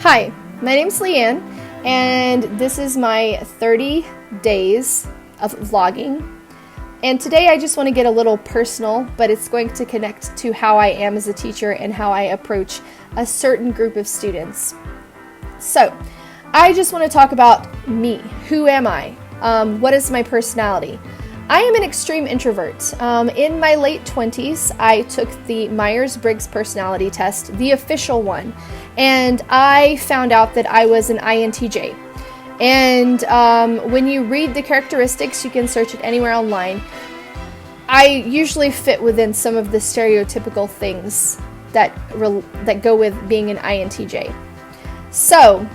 Hi, my name's Leanne, and this is my 30 days of vlogging. And today I just want to get a little personal, but it's going to connect to how I am as a teacher and how I approach a certain group of students. So, I just want to talk about me. Who am I? What is my personality? I am an extreme introvert. In my late 20s, I took the Myers-Briggs personality test, the official one, and I found out that I was an INTJ. And when you read the characteristics, you can search it anywhere online. I usually fit within some of the stereotypical things that go with being an INTJ. So,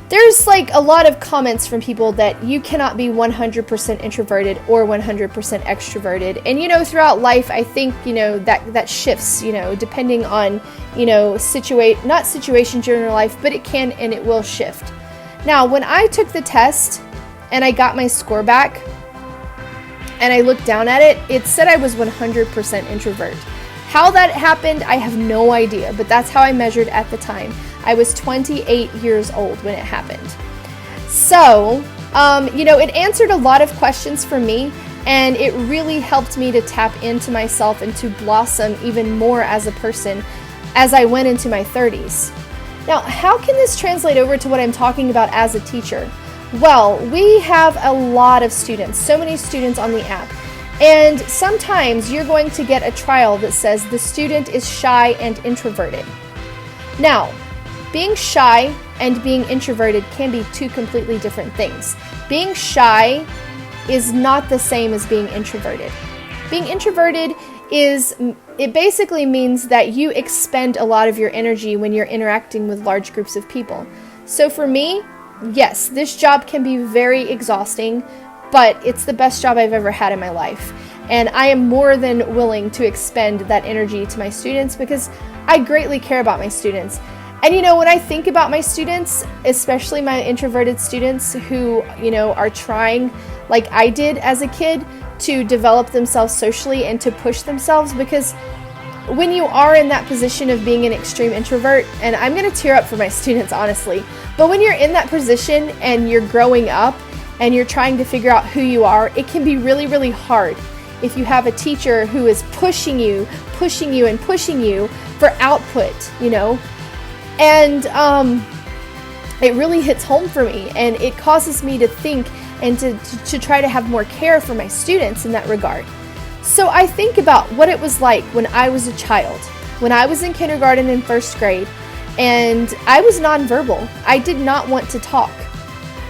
there's like a lot of comments from people that you cannot be 100% introverted or 100% extroverted. And throughout life, I think, that shifts, depending on, not situations during your life, but it can and it will shift. Now, when I took the test and I got my score back and I looked down at it, it said I was 100% introvert. How that happened, I have no idea, but that's how I measured at the time. I was 28 years old when it happened. So, it answered a lot of questions for me, and it really helped me to tap into myself and to blossom even more as a person as I went into my 30s. Now, how can this translate over to what I'm talking about as a teacher? Well, we have a lot of students, so many students on the app. And sometimes you're going to get a trial that says the student is shy and introverted. Now, being shy and being introverted can be two completely different things. Being shy is not the same as being introverted. Being introverted it basically means that you expend a lot of your energy when you're interacting with large groups of people. So for me, yes, this job can be very exhausting, but it's the best job I've ever had in my life. And I am more than willing to expend that energy to my students because I greatly care about my students. And when I think about my students, especially my introverted students who, are trying, like I did as a kid, to develop themselves socially and to push themselves, because when you are in that position of being an extreme introvert, and I'm going to tear up for my students, honestly, but when you're in that position and you're growing up and you're trying to figure out who you are, it can be really, really hard if you have a teacher who is pushing you for output, And it really hits home for me, and it causes me to think and to try to have more care for my students in that regard. So I think about what it was like when I was a child, when I was in kindergarten and first grade, and I was nonverbal. I did not want to talk.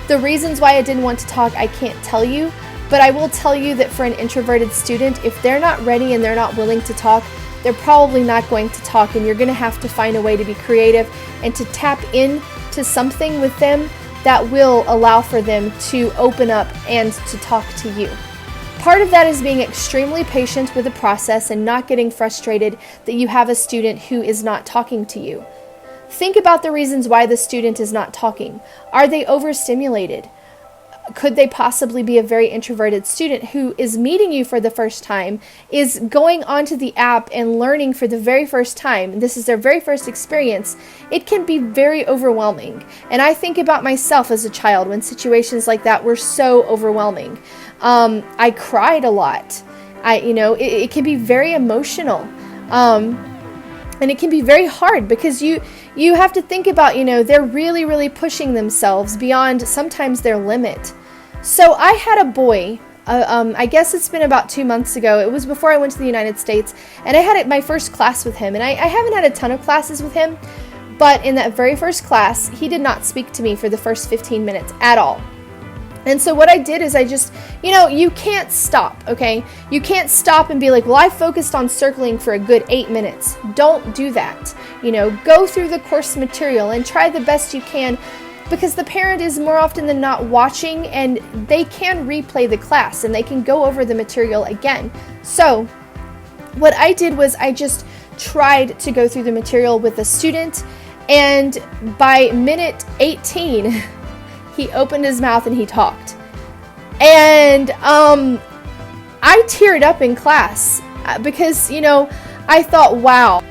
The reasons why I didn't want to talk, I can't tell you, but I will tell you that for an introverted student, if they're not ready and they're not willing to talk, they're probably not going to talk, and you're going to have to find a way to be creative and to tap into something with them that will allow for them to open up and to talk to you. Part of that is being extremely patient with the process and not getting frustrated that you have a student who is not talking to you. Think about the reasons why the student is not talking. Are they overstimulated? Could they possibly be a very introverted student who is meeting you for the first time, is going onto the app and learning for the very first time? This is their very first experience. It can be very overwhelming. And I think about myself as a child when situations like that were so overwhelming. I cried a lot. It can be very emotional. And it can be very hard because you have to think about, they're really, really pushing themselves beyond sometimes their limit. So I had a boy, I guess it's been about 2 months ago. It was before I went to the United States, and I had my first class with him. And I haven't had a ton of classes with him, but in that very first class, he did not speak to me for the first 15 minutes at all. And so what I did is I just, you can't stop, okay? You can't stop and be like, well, I focused on circling for a good 8 minutes. Don't do that. Go through the course material and try the best you can, because the parent is more often than not watching, and they can replay the class and they can go over the material again. So what I did was I just tried to go through the material with a student, and by minute 18, he opened his mouth and he talked. And I teared up in class because, I thought, wow,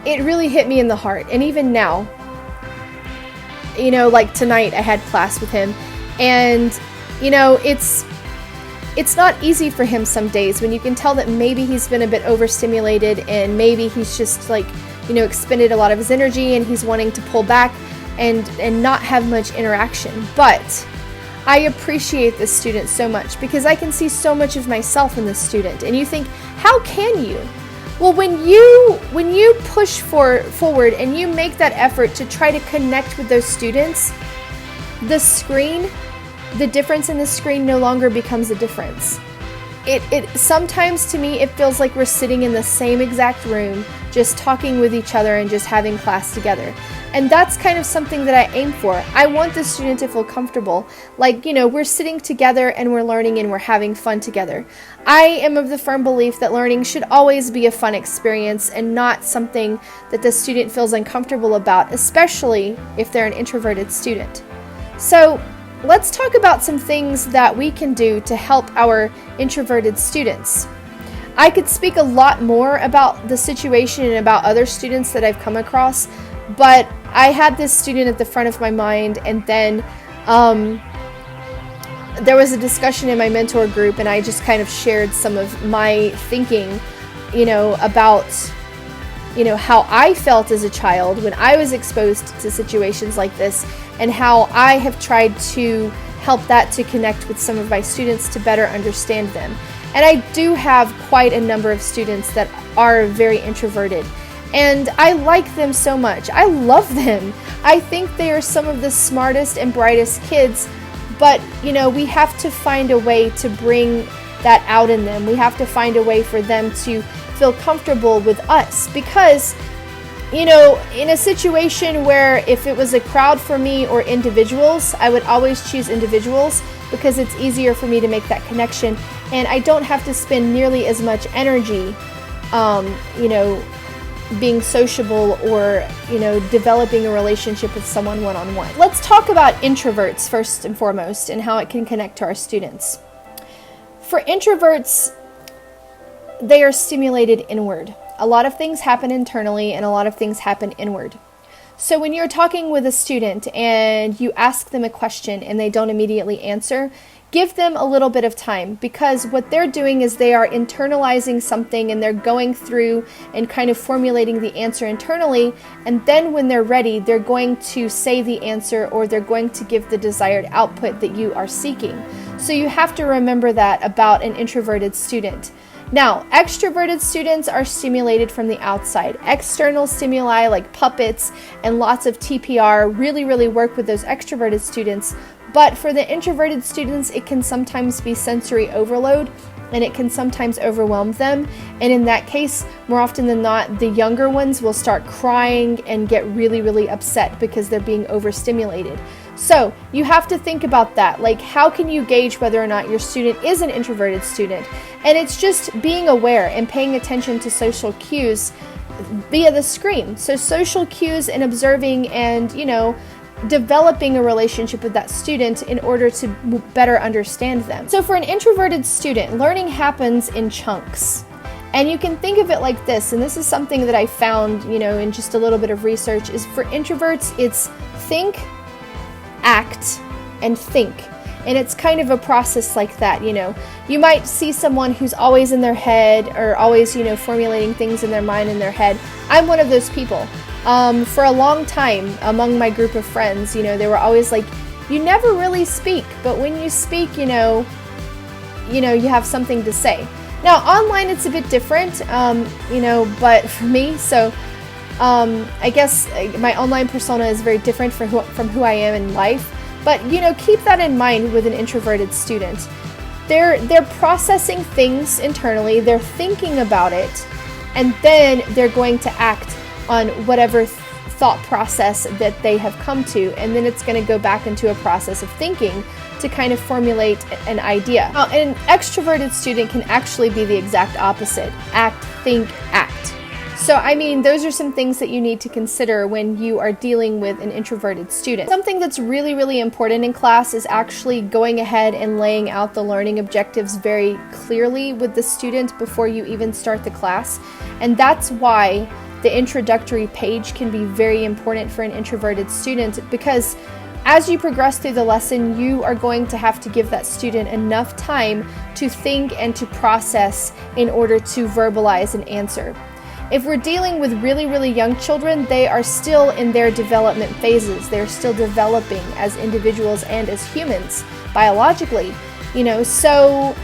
it really hit me in the heart. And even now, like tonight I had class with him, and it's not easy for him some days when you can tell that maybe he's been a bit overstimulated, and maybe he's just expended a lot of his energy and he's wanting to pull back and not have much interaction. But I appreciate this student so much because I can see so much of myself in this student. And you think, how can you? Well, when you push forward and you make that effort to try to connect with those students, the difference in the screen no longer becomes a difference. It sometimes, to me, it feels like we're sitting in the same exact room, just talking with each other and just having class together. And that's kind of something that I aim for. I want the student to feel comfortable. We're sitting together and we're learning and we're having fun together. I am of the firm belief that learning should always be a fun experience and not something that the student feels uncomfortable about, especially if they're an introverted student. So let's talk about some things that we can do to help our introverted students. I could speak a lot more about the situation and about other students that I've come across, but I had this student at the front of my mind, and then there was a discussion in my mentor group, and I just kind of shared some of my thinking, about how I felt as a child when I was exposed to situations like this, and how I have tried to help that to connect with some of my students to better understand them. And I do have quite a number of students that are very introverted, and I like them so much. I love them. I think they are some of the smartest and brightest kids, but we have to find a way to bring that out in them. We have to find a way for them to feel comfortable with us, because in a situation where if it was a crowd for me or individuals, I would always choose individuals because it's easier for me to make that connection, and I don't have to spend nearly as much energy being sociable or developing a relationship with someone one-on-one. Let's talk about introverts first and foremost and how it can connect to our students. For introverts, they are stimulated inward. A lot of things happen internally and a lot of things happen inward. So when you're talking with a student and you ask them a question and they don't immediately answer, give them a little bit of time, because what they're doing is they are internalizing something and they're going through and kind of formulating the answer internally, and then when they're ready, they're going to say the answer or they're going to give the desired output that you are seeking. So you have to remember that about an introverted student. Now, extroverted students are stimulated from the outside. External stimuli like puppets and lots of TPR really work with those extroverted students. But for the introverted students, it can sometimes be sensory overload, and it can sometimes overwhelm them. And in that case, more often than not, the younger ones will start crying and get really upset because they're being overstimulated. So you have to think about that. How can you gauge whether or not your student is an introverted student? And it's just being aware and paying attention to social cues via the screen. So social cues and observing and, developing a relationship with that student in order to better understand them. So for an introverted student, learning happens in chunks. And you can think of it like this, and this is something that I found, in just a little bit of research, is for introverts, it's think, act, and think. And it's kind of a process like that, You might see someone who's always in their head or always, formulating things in their mind in their head. I'm one of those people. For a long time among my group of friends, they were always like, you never really speak, but when you speak, you have something to say. Now, online it's a bit different, but for me, so I guess my online persona is very different from who I am in life. But, keep that in mind with an introverted student. They're processing things internally, they're thinking about it, and then they're going to act on whatever thought process that they have come to, and then it's going to go back into a process of thinking to kind of formulate an idea. Now, an extroverted student can actually be the exact opposite. Act, think, act. So, those are some things that you need to consider when you are dealing with an introverted student. Something that's really important in class is actually going ahead and laying out the learning objectives very clearly with the student before you even start the class. And that's why the introductory page can be very important for an introverted student, because as you progress through the lesson, you are going to have to give that student enough time to think and to process in order to verbalize an answer. If we're dealing with really, really young children, they are still in their development phases. They're still developing as individuals and as humans, biologically, so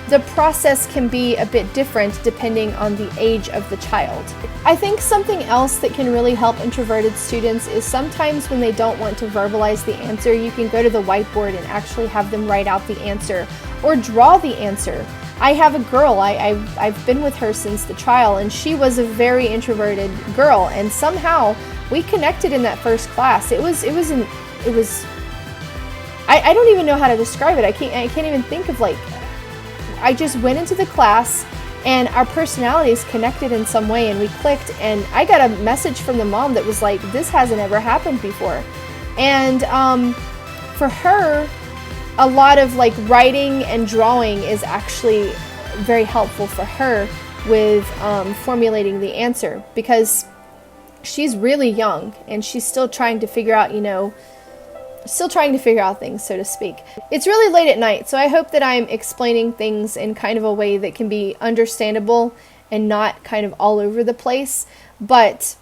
the process can be a bit different depending on the age of the child. I think something else that can really help introverted students is sometimes when they don't want to verbalize the answer, you can go to the whiteboard and actually have them write out the answer or draw the answer. I have a girl, I've been with her since the trial, and she was a very introverted girl, and somehow we connected in that first class. I don't even know how to describe it. I can't even think of, I just went into the class and our personalities connected in some way and we clicked, and I got a message from the mom that was like, this hasn't ever happened before. And for her, a lot of writing and drawing is actually very helpful for her with formulating the answer, because she's really young and she's still trying to figure out, things, so to speak. It's really late at night, so I hope that I'm explaining things in kind of a way that can be understandable and not kind of all over the place, but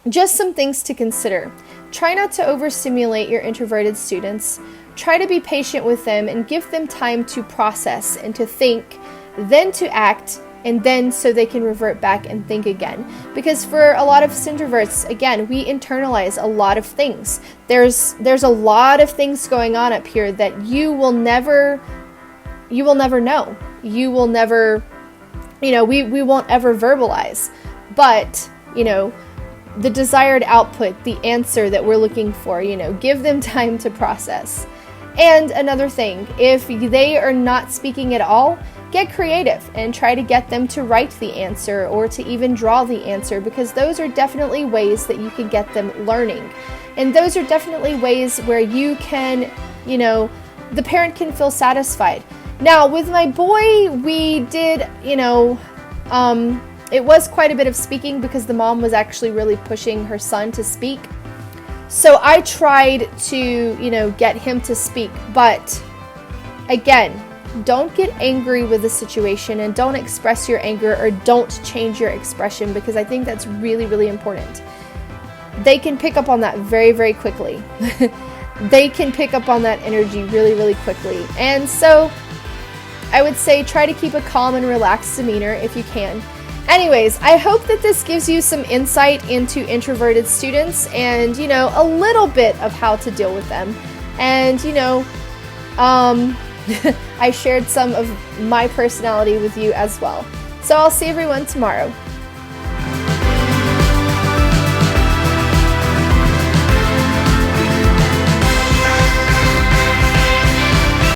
just some things to consider. Try not to overstimulate your introverted students. Try to be patient with them and give them time to process and to think, then to act, and then so they can revert back and think again. Because for a lot of introverts, again, we internalize a lot of things. There's a lot of things going on up here that you will never know. You will never, we won't ever verbalize. But, the desired output, the answer that we're looking for, give them time to process. And another thing, if they are not speaking at all, get creative and try to get them to write the answer or to even draw the answer, because those are definitely ways that you can get them learning. And those are definitely ways where you can, the parent can feel satisfied. Now, with my boy, we did, it was quite a bit of speaking because the mom was actually really pushing her son to speak. So I tried to, get him to speak, but again, don't get angry with the situation and don't express your anger or don't change your expression, because I think that's really, really important. They can pick up on that very, very quickly. They can pick up on that energy really, really quickly. And so I would say try to keep a calm and relaxed demeanor if you can. Anyways, I hope that this gives you some insight into introverted students and, a little bit of how to deal with them. And, I shared some of my personality with you as well. So I'll see everyone tomorrow.